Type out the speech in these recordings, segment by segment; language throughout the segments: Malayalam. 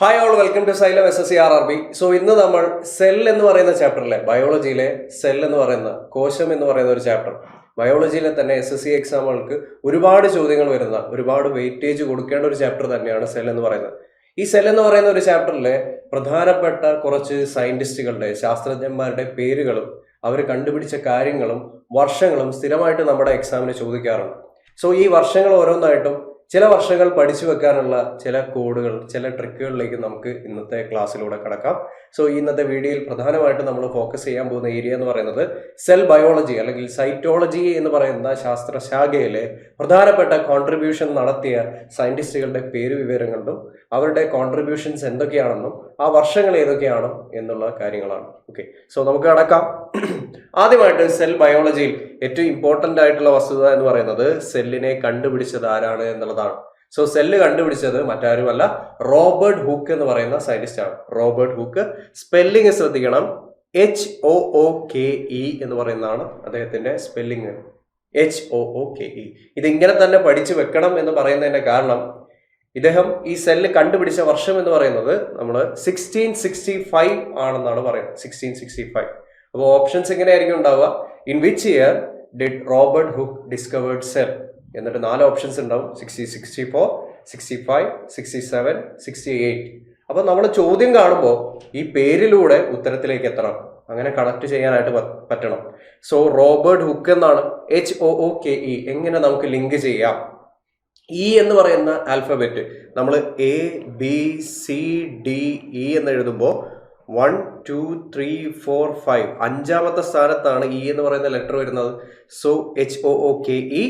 Hi all welcome to Xylem SSC RRB. So ഇന്ന് നമ്മൾ സെൽ എന്ന് പറയുന്ന ചാപ്റ്ററിലെ ബയോളജിയിലെ സെൽ എന്ന് പറയുന്ന കോശം എന്ന് പറയുന്ന ഒരു ചാപ്റ്റർ ബയോളജിയിലെ തന്നെ SSC എക്സാമുകൾക്ക് ഒരുപാട് ചോദ്യങ്ങൾ വരുന്ന ഒരുപാട് വെയിറ്റേജ് കൊടുക്കേണ്ട ഒരു ചാപ്റ്റർ തന്നെയാണ് സെൽ എന്ന് പറയുന്നത്. ഈ സെൽ എന്ന് പറയുന്ന ഒരു ചാപ്റ്ററിലെ പ്രധാനപ്പെട്ട കുറച്ച് സയന്റിസ്റ്റുകളുടെ ശാസ്ത്രജ്ഞന്മാരുടെ പേരുകളും അവർ കണ്ടുപിടിച്ച കാര്യങ്ങളും വർഷങ്ങളും സ്ഥിരമായിട്ട് നമ്മുടെ എക്സാമിന് ചോദിക്കാറുണ്ട്. സോ ഈ വർഷങ്ങൾ ഓരോന്നായിട്ടും ചില വർഷങ്ങൾ പഠിച്ചു വെക്കാനുള്ള ചില കോഡുകൾ ചില ട്രിക്കുകളിലേക്ക് നമുക്ക് ഇന്നത്തെ ക്ലാസ്സിലൂടെ കടക്കാം. സോ ഇന്നത്തെ വീഡിയോയിൽ പ്രധാനമായിട്ട് നമ്മൾ ഫോക്കസ് ചെയ്യാൻ പോകുന്ന ഏരിയ എന്ന് പറയുന്നത് സെൽ ബയോളജി അല്ലെങ്കിൽ സൈറ്റോളജി എന്ന് പറയുന്ന ശാസ്ത്രശാഖയിലെ പ്രധാനപ്പെട്ട കോൺട്രിബ്യൂഷൻ നടത്തിയ സയന്റിസ്റ്റുകളുടെ പേര് വിവരങ്ങളും അവരുടെ കോൺട്രിബ്യൂഷൻസ് എന്തൊക്കെയാണെന്നും ആ വർഷങ്ങൾ ഏതൊക്കെയാണ് എന്നുള്ള കാര്യങ്ങളാണ്. ഓക്കെ, സോ നമുക്ക് കടക്കാം. ആദ്യമായിട്ട് സെൽ ബയോളജിയിൽ ഏറ്റവും ഇമ്പോർട്ടൻ്റ് ആയിട്ടുള്ള വസ്തുത എന്ന് പറയുന്നത് സെല്ലിനെ കണ്ടുപിടിച്ചത് ആരാണ് എന്നുള്ളതാണ്. സോ സെല്ല് കണ്ടുപിടിച്ചത് മറ്റാരുമല്ല, റോബർട്ട് ഹൂക്ക് എന്ന് പറയുന്ന സയന്റിസ്റ്റ് ആണ്. റോബർട്ട് ഹൂക്ക്, സ്പെല്ലിംഗ് ശ്രദ്ധിക്കണം, HOOKE എന്ന് പറയുന്നതാണ് അദ്ദേഹത്തിന്റെ സ്പെല്ലിംഗ്. HOOKE. ഇതിങ്ങനെ തന്നെ പഠിച്ചു വെക്കണം എന്ന് പറയുന്നതിന്റെ കാരണം ഇദ്ദേഹം ഈ സെല്ല് കണ്ടുപിടിച്ച വർഷം എന്ന് പറയുന്നത് നമ്മൾ 1665 ആണെന്നാണ് പറയുന്നത്. 1665. അപ്പോൾ ഓപ്ഷൻസ് എങ്ങനെയായിരിക്കും ഉണ്ടാവുക? In which year did Robert hook discovered cell? എന്നിട്ട് 4 ഓപ്ഷൻസ് ഉണ്ടാവും: 1664, 65, 67, 68. അപ്പൊ നമ്മൾ ചോദ്യം കാണുമ്പോൾ ഈ പേരിലൂടെ ഉത്തരത്തിലേക്ക് എത്തണം, അങ്ങനെ കണക്ട് ചെയ്യാനായിട്ട് പറ്റണം. സോ റോബർട്ട് ഹുക്ക് എന്നാണ്, HOOKE. എങ്ങനെ നമുക്ക് ലിങ്ക് ചെയ്യാം? ഇ എന്ന് പറയുന്ന ആൽഫബറ്റ് നമ്മൾ ABCDE എന്ന് എഴുതുമ്പോൾ 1 2 3 4 5 അഞ്ചാമത്തെ സ്ഥാനത്താണ് ഇ എന്ന് പറയുന്ന ലെറ്റർ വരുന്നത്. So HOOKE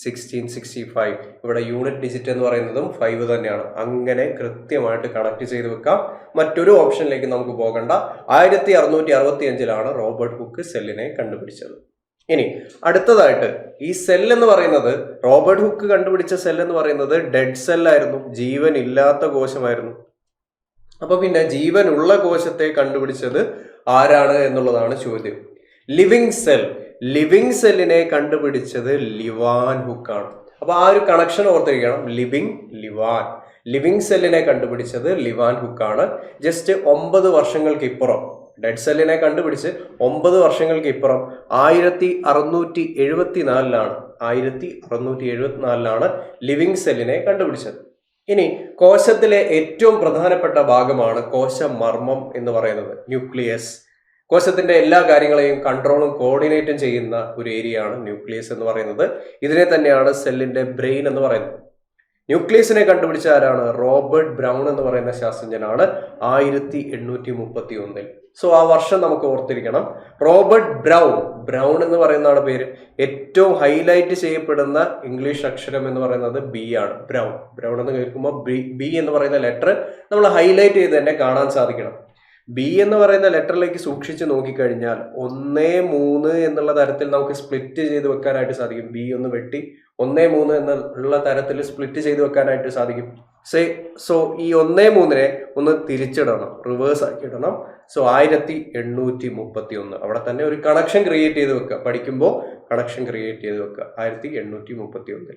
1665. ഇവിടെ യൂണിറ്റ് ഡിജിറ്റ് എന്ന് പറയുന്നതും 5 തന്നെയാണ്. അങ്ങനെ കൃത്യമായിട്ട് കണക്ട് ചെയ്ത് വെക്കാം. മറ്റൊരു ഓപ്ഷനിലേക്ക് നമുക്ക് പോകണ്ട. 1665 റോബർട്ട് ഹുക്ക് സെല്ലിനെ കണ്ടുപിടിച്ചത്. ഇനി അടുത്തതായിട്ട് ഈ സെൽ എന്ന് പറയുന്നത്, റോബർട്ട് ഹുക്ക് കണ്ടുപിടിച്ച സെൽ എന്ന് പറയുന്നത് ഡെഡ് സെല്ലായിരുന്നു, ജീവൻ ഇല്ലാത്ത കോശമായിരുന്നു. അപ്പൊ പിന്നെ ജീവനുള്ള കോശത്തെ കണ്ടുപിടിച്ചത് ആരാണ് എന്നുള്ളതാണ് ചോദ്യം. ലിവിങ് സെൽ, ലിവിങ് സെല്ലിനെ കണ്ടുപിടിച്ചത് ലിവാൻ ഹുക്കാണ്. അപ്പൊ ആ ഒരു കണക്ഷൻ ഓർത്തിരിക്കണം, ലിവിങ് ലിവാൻ. ലിവിങ് സെല്ലിനെ കണ്ടുപിടിച്ചത് ലിവാൻ ഹുക്കാണ്. ജസ്റ്റ് 9 വർഷങ്ങൾക്ക് ഇപ്പുറം, ഡെഡ് സെല്ലിനെ കണ്ടുപിടിച്ച് 9 വർഷങ്ങൾക്ക് ഇപ്പുറം 1674 ലിവിങ് സെല്ലിനെ കണ്ടുപിടിച്ചത്. ഇനി കോശത്തിലെ ഏറ്റവും പ്രധാനപ്പെട്ട ഭാഗമാണ് കോശമർമ്മം എന്ന് പറയുന്നത്, ന്യൂക്ലിയസ്. കോശത്തിന്റെ എല്ലാ കാര്യങ്ങളെയും കൺട്രോളും കോർഡിനേറ്റും ചെയ്യുന്ന ഒരു ഏരിയ ആണ് ന്യൂക്ലിയസ് എന്ന് പറയുന്നത്. ഇതിനെ തന്നെയാണ് സെല്ലിന്റെ ബ്രെയിൻ എന്ന് പറയുന്നത്. ന്യൂക്ലിയസിനെ കണ്ടുപിടിച്ച ആരാണ്? റോബർട്ട് ബ്രൗൺ എന്ന് പറയുന്ന ശാസ്ത്രജ്ഞനാണ് 1831. സോ ആ വർഷം നമുക്ക് ഓർത്തിരിക്കണം. റോബർട്ട് ബ്രൗൺ എന്ന് പറയുന്നതാണ് പേര്. ഏറ്റവും ഹൈലൈറ്റ് ചെയ്യപ്പെടുന്ന ഇംഗ്ലീഷ് അക്ഷരം എന്ന് പറയുന്നത് B ആണ്. ബ്രൗൺ എന്ന് കേൾക്കുമ്പോൾ ബി എന്ന് പറയുന്ന ലെറ്റർ നമ്മൾ ഹൈലൈറ്റ് ചെയ്ത് തന്നെ കാണാൻ സാധിക്കണം. B എന്ന് പറയുന്ന ലെറ്ററിലേക്ക് സൂക്ഷിച്ച് നോക്കിക്കഴിഞ്ഞാൽ 1, 3 എന്നുള്ള തരത്തിൽ നമുക്ക് സ്പ്ലിറ്റ് ചെയ്ത് വെക്കാനായിട്ട് സാധിക്കും. B ഒന്ന് വെട്ടി 1, 3 എന്നുള്ള തരത്തിൽ സ്പ്ലിറ്റ് ചെയ്ത് വെക്കാനായിട്ട് സാധിക്കും. സോ ഈ 1, 3 ഒന്ന് തിരിച്ചിടണം, റിവേഴ്സ് ആക്കി ഇടണം. സോ 1831 അവിടെ തന്നെ ഒരു കണക്ഷൻ ക്രിയേറ്റ് ചെയ്ത് വെക്കുക. പഠിക്കുമ്പോൾ കണക്ഷൻ ക്രിയേറ്റ് ചെയ്ത് വെക്കുക 1831.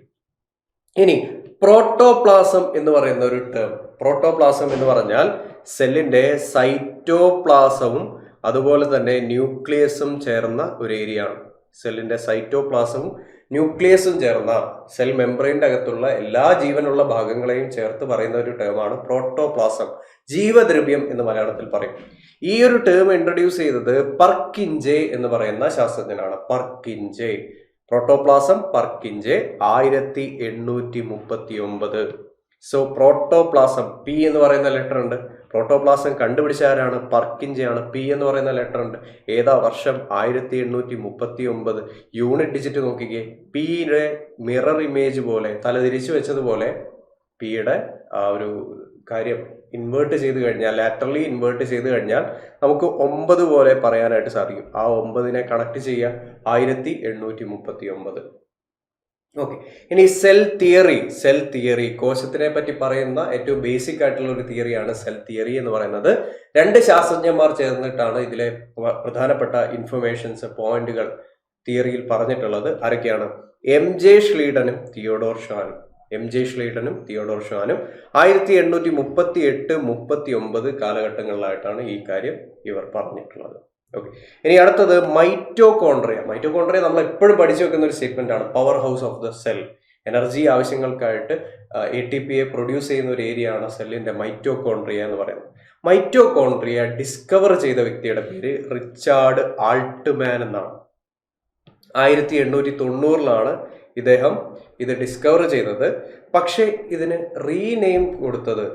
ഇനി പ്രോട്ടോപ്ലാസം എന്ന് പറയുന്ന ഒരു ടേം. പ്രോട്ടോപ്ലാസം എന്ന് പറഞ്ഞാൽ സെല്ലിന്റെ സൈറ്റോപ്ലാസവും അതുപോലെ തന്നെ ന്യൂക്ലിയസും ചേർന്ന ഒരു ഏരിയ ആണ്. സെല്ലിന്റെ സൈറ്റോപ്ലാസവും ന്യൂക്ലിയസും ചേർന്ന സെൽ മെംബ്രെയിൻ്റെ അകത്തുള്ള എല്ലാ ജീവനുള്ള ഭാഗങ്ങളെയും ചേർത്ത് പറയുന്ന ഒരു ടേമാണ് പ്രോട്ടോപ്ലാസം. ജീവദ്രവ്യം എന്ന് മലയാളത്തിൽ പറയും. ഈ ഒരു ടേം ഇൻട്രൊഡ്യൂസ് ചെയ്തത് പർക്കിഞ്ചെ എന്ന് പറയുന്ന ശാസ്ത്രജ്ഞനാണ്. പർക്കിഞ്ചെ. പ്രോട്ടോപ്ലാസം പർക്കിഞ്ചെ 1839. സോ പ്രോട്ടോപ്ലാസം P എന്ന് പറയുന്ന ലെറ്റർ ഉണ്ട്. പ്രോട്ടോപ്ലാസം കണ്ടുപിടിച്ച ആരാണ്? പർക്കിഞ്ചെയാണ്. P എന്ന് പറയുന്ന ലെറ്റർ ഉണ്ട്. ഏതാ വർഷം? 1839. യൂണിറ്റ് ഡിജിറ്റ് നോക്കിക്കേ. Pയുടെ മിറർ ഇമേജ് പോലെ, തല തിരിച്ചു വെച്ചതുപോലെ Pയുടെ ആ ഒരു കാര്യം ഇൻവേർട്ട് ചെയ്ത് കഴിഞ്ഞാൽ, ലാറ്ററലി ഇൻവേർട്ട് ചെയ്ത് കഴിഞ്ഞാൽ നമുക്ക് 9 പോലെ പറയാനായിട്ട് സാധിക്കും. ആ 9നെ കണക്ട് ചെയ്യുക 1839. ഓക്കെ, ഇനി സെൽ തിയറി. കോശത്തിനെ പറ്റി പറയുന്ന ഏറ്റവും ബേസിക് ആയിട്ടുള്ള ഒരു തിയറിയാണ് സെൽ തിയറി എന്ന് പറയുന്നത്. 2 ശാസ്ത്രജ്ഞന്മാർ ചേർന്നിട്ടാണ് ഇതിലെ പ്രധാനപ്പെട്ട ഇൻഫർമേഷൻസ്, പോയിന്റുകൾ തിയറിയിൽ പറഞ്ഞിട്ടുള്ളത്. ആരൊക്കെയാണ്? MJ ഷ്ലീഡനും തിയോഡോർ ഷാനും. MJ Schladen-ഉം തിയോഡോർ ഷ്വാനും 1838-39 കാലഘട്ടങ്ങളിലായിട്ടാണ് ഈ കാര്യം ഇവർ പറഞ്ഞിട്ടുള്ളത്. ഓക്കെ, ഇനി അടുത്തത് മൈറ്റോകോൺട്രിയ. മൈറ്റോകോൺട്രിയ നമ്മൾ എപ്പോഴും പഠിച്ചു വെക്കുന്ന ഒരു സ്റ്റേറ്റ്മെന്റ് ആണ്. Power house of the cell. Energy ആവശ്യങ്ങൾക്കായിട്ട് ATPയെ പ്രൊഡ്യൂസ് ചെയ്യുന്ന ഒരു ഏരിയ ആണ് സെല്ലിന്റെ മൈറ്റോകോൺട്രിയ എന്ന് പറയുന്നത്. മൈറ്റോകോൺട്രിയ ഡിസ്കവർ ചെയ്ത വ്യക്തിയുടെ പേര് റിച്ചാർഡ് ആൾട്ട്മാൻ എന്നാണ്. 1890 ഇദ്ദേഹം ഇത് ഡിസ്കവർ ചെയ്തത്. പക്ഷെ ഇതിന് റീനെയിം കൊടുത്തത്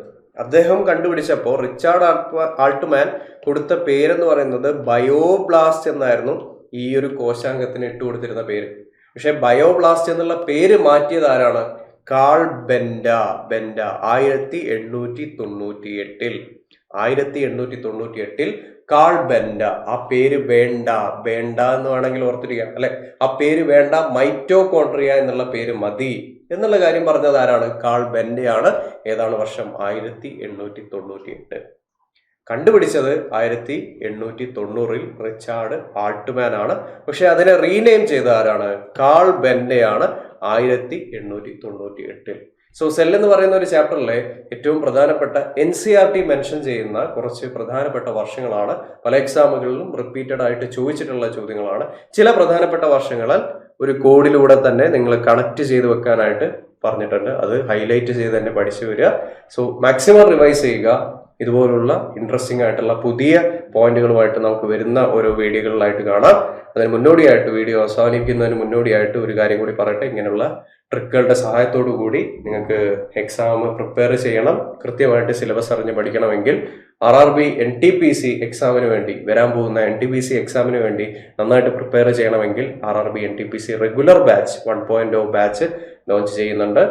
അദ്ദേഹം കണ്ടുപിടിച്ചപ്പോൾ റിച്ചാർഡ് ആൾട്ട്മാൻ കൊടുത്ത പേരെന്ന് പറയുന്നത് ബയോബ്ലാസ്റ്റ് എന്നായിരുന്നു ഈ ഒരു കോശാംഗത്തിന് ഇട്ടുകൊടുത്തിരുന്ന പേര്. പക്ഷെ ബയോബ്ലാസ്റ്റ് എന്നുള്ള പേര് മാറ്റിയത് ആരാണ്? കാൾ ബെൻഡ. 1898 കാൾ ബെൻഡ. ആ പേര് വേണ്ട എന്ന് വേണമെങ്കിൽ ഓർത്തിരിക്കാം അല്ലെ. ആ പേര് വേണ്ട, മൈറ്റോകോൺട്രിയ എന്നുള്ള പേര് മതി എന്നുള്ള കാര്യം പറഞ്ഞത് ആരാണ്? കാൾ ബെൻഡയാണ്. ഏതാണ് വർഷം? 1898. കണ്ടുപിടിച്ചത് 1890 റിച്ചാർഡ് ആൾട്ട്മാൻ ആണ്. പക്ഷെ അതിനെ റീനെയിം ചെയ്ത ആരാണ്? കാൾ ബെൻഡയാണ് 1898. സോ സെൽ എന്ന് പറയുന്ന ഒരു ചാപ്റ്ററിലെ ഏറ്റവും പ്രധാനപ്പെട്ട NCERT മെൻഷൻ ചെയ്യുന്ന കുറച്ച് പ്രധാനപ്പെട്ട വർഷങ്ങളാണ്. പല എക്സാമുകളിലും റിപ്പീറ്റഡ് ആയിട്ട് ചോദിച്ചിട്ടുള്ള ചോദ്യങ്ങളാണ്. ചില പ്രധാനപ്പെട്ട വർഷങ്ങളിൽ ഒരു കോഡിലൂടെ തന്നെ നിങ്ങൾ കണക്ട് ചെയ്ത് വെക്കാനായിട്ട് പറഞ്ഞിട്ടുണ്ട്. അത് ഹൈലൈറ്റ് ചെയ്ത് തന്നെ പഠിച്ചു വരിക. സോ മാക്സിമം റിവൈസ് ചെയ്യുക. ഇതുപോലുള്ള ഇൻട്രസ്റ്റിംഗ് ആയിട്ടുള്ള പുതിയ പോയിന്റുകളുമായിട്ട് നമുക്ക് വരുന്ന ഓരോ വീഡിയോകളിലായിട്ട് കാണാം. അതിന് മുന്നോടിയായിട്ട്, വീഡിയോ അവസാനിക്കുന്നതിന് മുന്നോടിയായിട്ട് ഒരു കാര്യം കൂടി പറയട്ടെ. ഇങ്ങനെയുള്ള ട്രിക്കുകളുടെ സഹായത്തോടു കൂടി നിങ്ങൾക്ക് എക്സാം പ്രിപ്പയർ ചെയ്യണം. കൃത്യമായിട്ട് സിലബസ് അറിഞ്ഞ് പഠിക്കണമെങ്കിൽ RRB NTPC എക്സാമിന് വേണ്ടി, വരാൻ പോകുന്ന NTPC എക്സാമിന് വേണ്ടി നന്നായിട്ട് പ്രിപ്പയർ ചെയ്യണമെങ്കിൽ RRB NTPC regular batch 1.0 batch launch ചെയ്യുന്നുണ്ട്.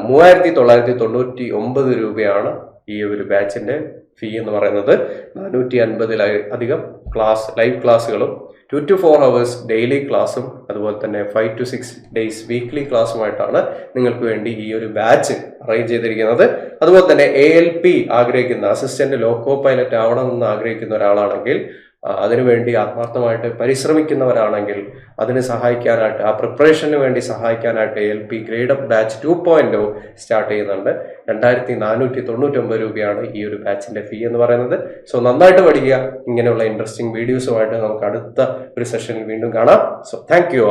3999 രൂപയാണ് ഈ ഒരു ബാച്ചിന്റെ ഫീ എന്ന് പറയുന്നത്. 450 ക്ലാസ്, ലൈവ് ക്ലാസ്സുകളും 2 to 4 hours ഡെയിലി ക്ലാസ്സും അതുപോലെ തന്നെ 5 to 6 days വീക്ക്ലി ക്ലാസ്സുമായിട്ടാണ് നിങ്ങൾക്ക് വേണ്ടി ഈ ഒരു ബാച്ച് അറേഞ്ച് ചെയ്തിരിക്കുന്നത്. അതുപോലെ തന്നെ ALP ആഗ്രഹിക്കുന്ന, അസിസ്റ്റന്റ് ലോക്കോ പൈലറ്റ് ആവണമെന്ന് ആഗ്രഹിക്കുന്ന ഒരാളാണെങ്കിൽ, അതിനുവേണ്ടി ആത്മാർത്ഥമായിട്ട് പരിശ്രമിക്കുന്നവരാണെങ്കിൽ അതിന് സഹായിക്കാനായിട്ട്, ആ പ്രിപ്പറേഷന് വേണ്ടി സഹായിക്കാനായിട്ട് ALP grade up batch 2.0 start ചെയ്യുന്നുണ്ട്. 2499 രൂപയാണ് ഈ ഒരു ബാച്ചിന്റെ ഫീ എന്ന് പറയുന്നത്. സോ നന്നായിട്ട് പഠിക്കുക. ഇങ്ങനെയുള്ള ഇൻട്രസ്റ്റിംഗ് വീഡിയോസുമായിട്ട് നമുക്ക് അടുത്ത ഒരു സെഷനിൽ വീണ്ടും കാണാം. So thank you.